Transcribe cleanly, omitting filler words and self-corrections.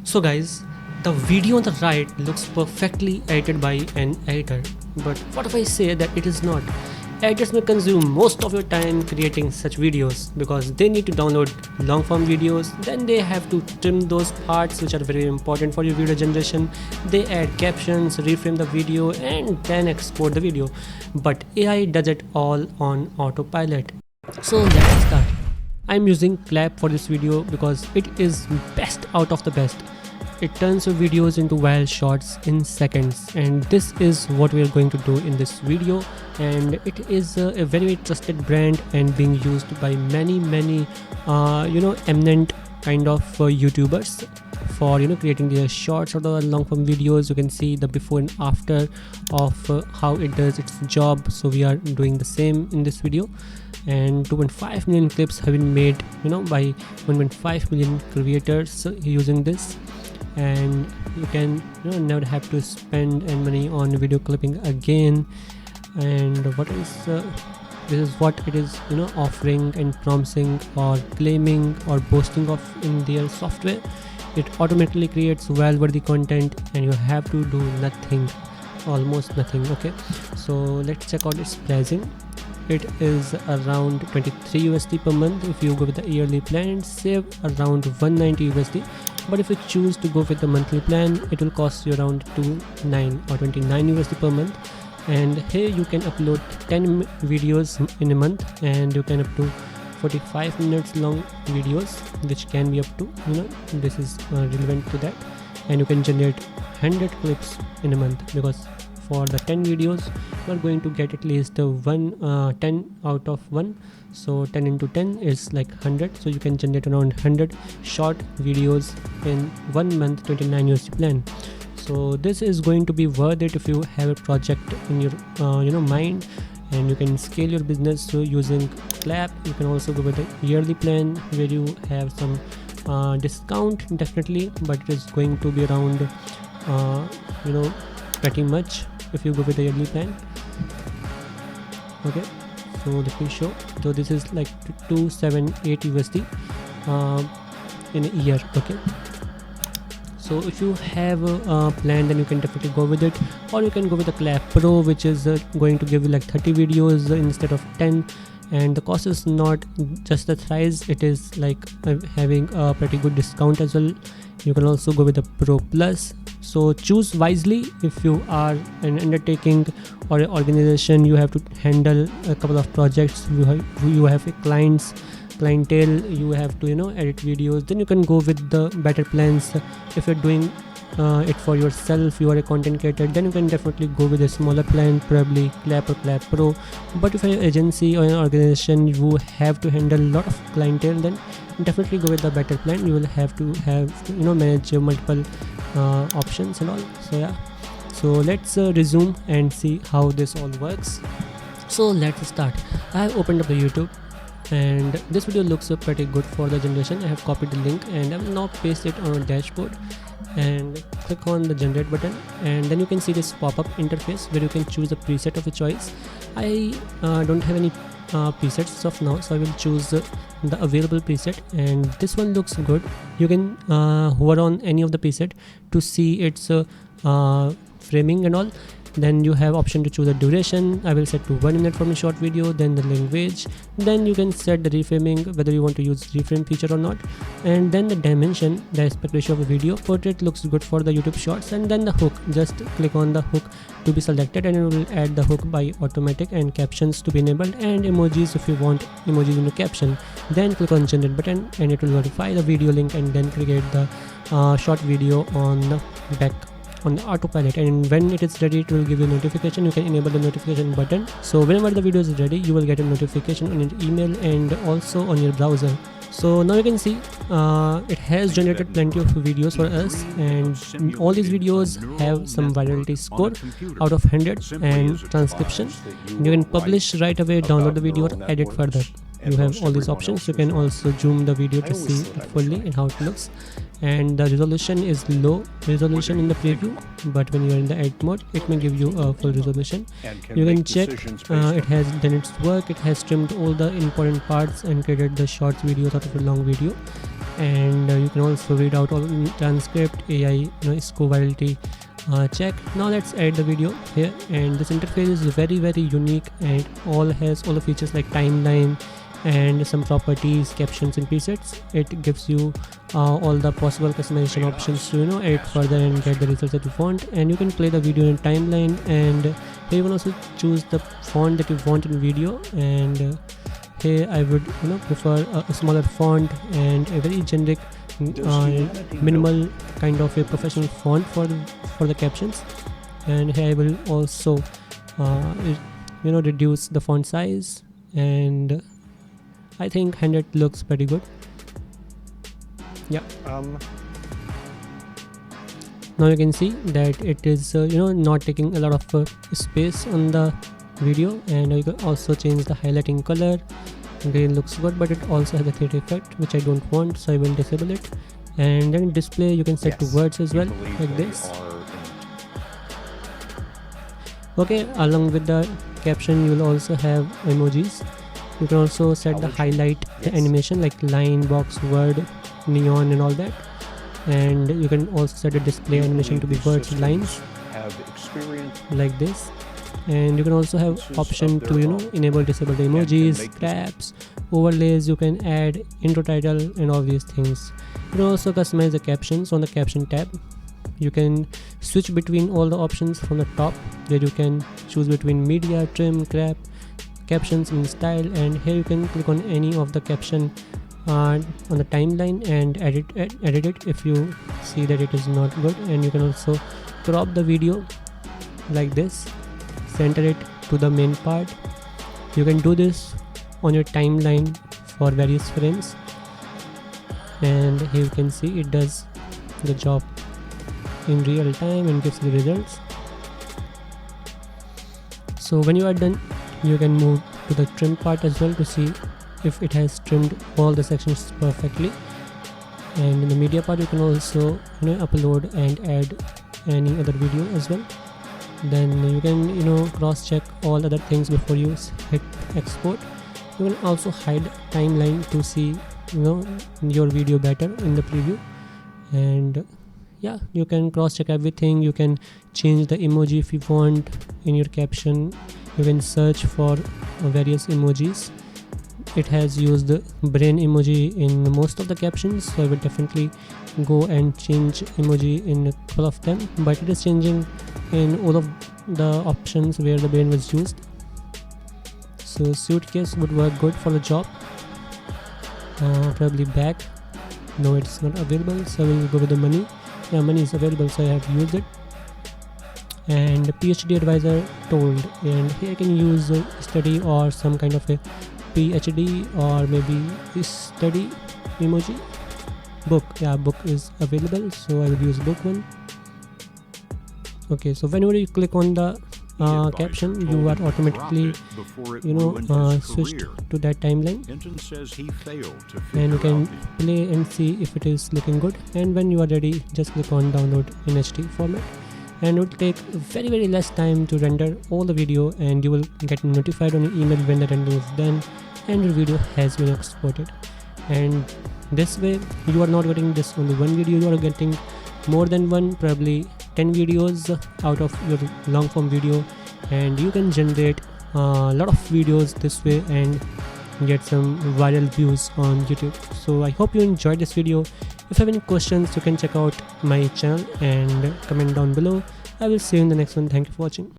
So guys, the video on the right looks perfectly edited by an editor, but what if I say that it is not? Editors may consume most of your time creating such videos because they need to download long form videos, then they have to trim those parts which are very important for your video generation, they add captions, reframe the video and then export the video. But AI does it all on autopilot. So let's start. I'm using Klap for this video because it is best out of the best. It turns your videos into viral shots in seconds, and this is what we are going to do in this video. And it is a very trusted brand and being used by many eminent kind of YouTubers for creating their shorts or the long form videos. You can see the before and after of how it does its job. So we are doing the same in this video, and 2.5 million clips have been made by 1.5 million creators using this. And you can never have to spend any money on video clipping again. And what is this is what it is offering and promising or claiming or boasting of in their software. It automatically creates well-worthy content and you have to do nothing, almost nothing. Okay, so let's check out its pricing. It is around 23 USD per month if you go with the yearly plan, and save around 190 USD. But if you choose to go with the monthly plan, it will cost you around 29 or 29 USD per month. And here you can upload 10 videos in a month, and you can up to 45 minutes long videos, which can be up to this is relevant to that. And you can generate 100 clips in a month, because for the 10 videos you are going to get at least 10 out of 1. So 10 into 10 is like 100. So you can generate around 100 short videos in 1 month, 29 USD plan. So this is going to be worth it if you have a project in your mind and you can scale your business. So using Klap, you can also go with the yearly plan where you have some discount definitely, but it is going to be around pretty much if you go with the yearly plan. Okay, so let me show. So this is like 278 USD in a year. Okay, so if you have a plan, then you can definitely go with it, or you can go with the Klap Pro, which is going to give you like 30 videos instead of 10. And the cost is not just the price, it is like having a pretty good discount as well. You can also go with the Pro Plus. So choose wisely. If you are an undertaking or an organization, you have to handle a couple of projects, you have a clientele, you have to edit videos, then you can go with the better plans. If you're doing it for yourself, you are a content creator, then you can definitely go with a smaller plan, probably Klap or Klap Pro. But if you're an agency or an organization, you have to handle a lot of clientele, then definitely go with the better plan. You will have to manage multiple options and all. So yeah, so let's resume and see how this all works. So let's start. I have opened up the YouTube, and this video looks pretty good for the generation. I have copied the link and I will now paste it on a dashboard and click on the generate button, and then you can see this pop-up interface where you can choose a preset of your choice. I don't have any presets of now, so I will choose the available preset, and this one looks good. You can hover on any of the preset to see its framing and all. Then you have option to choose a duration. I will set to 1 minute for my short video. Then the language, then you can set the reframing, whether you want to use reframe feature or not. And then the dimension, the aspect ratio of the video. Portrait looks good for the YouTube shorts. And then the hook, just click on the hook to be selected, and it will add the hook by automatic, and captions to be enabled, and emojis if you want emojis in the caption. Then click on generate button and it will verify the video link, and then create the short video on the back on the autopilot. And when it is ready, it will give you a notification. You can enable the notification button, so whenever the video is ready, you will get a notification on your email and also on your browser. So now you can see it has generated plenty of videos for us, and all these videos have some virality score out of 100 and transcription. You can publish right away, download the video, or edit further. You have all these options. You can also zoom the video to see it fully and how it looks. And the resolution is low resolution in the preview, but when you are in the edit mode, it may give you a full resolution. You can check it has done its work. It has trimmed all the important parts and created the short videos out of a long video. and you can also read out all transcript, AI score virality check. Now let's add the video here, and this interface is very unique and has all the features like timeline and some properties, captions and presets. It gives you all the possible customization options to edit further and get the results that you want. And you can play the video in timeline, and here you can also choose the font that you want in video. And here I would prefer a smaller font and a very generic minimal kind of a professional font for the captions. And here I will also reduce the font size, and I think 100 looks pretty good. Yeah. Now you can see that it is not taking a lot of space on the video. And you can also change the highlighting color. Green looks good, but it also has a 3D effect, which I don't want, so I will disable it. And then display you can set to words as well, like this. Okay, along with the caption you will also have emojis. You can also set the highlight the animation like line, box, word, neon and all that. And you can also set the display animation to be words, lines, like this. And you can also have option to enable, disable the emojis, tabs, overlays. You can add intro, title and all these things. You can also customize the captions on the caption tab. You can switch between all the options from the top, where you can choose between media, trim, crop, captions and style. And here you can click on any of the caption on the timeline and edit it if you see that it is not good. And you can also crop the video like this, center it to the main part. You can do this on your timeline for various frames, and here you can see it does the job in real time and gives the results. So when you are done, you can move to the trim part as well to see if it has trimmed all the sections perfectly. And in the media part you can also upload and add any other video as well. Then you can cross check all other things before you hit export. You can also hide timeline to see your video better in the preview. And yeah, you can cross check everything. You can change the emoji if you want in your caption. You can search for various emojis. It has used the brain emoji in most of the captions, so I will definitely go and change emoji in a couple of them, but it is changing in all of the options where the brain was used. So suitcase would work good for the job. Probably bag, no, it's not available, so I will go with the money. Yeah, money is available, so I have used it. And PhD advisor told, and here I can use study or some kind of a PhD or maybe study emoji. Book, yeah, book is available, so I will use book one. Okay, so whenever you click on the caption, you are automatically switched to that timeline, and you can play and see if it is looking good. And when you are ready, just click on download in HD format, and it will take very less time to render all the video, and you will get notified on your email when the rendering is done and your video has been exported. And this way you are not getting this only one video, you are getting more than one, probably 10 videos out of your long form video, and you can generate a lot of videos this way and get some viral views on YouTube. So I hope you enjoyed this video. If you have any questions, you can check out my channel and comment down below. I will see you in the next one. Thank you for watching.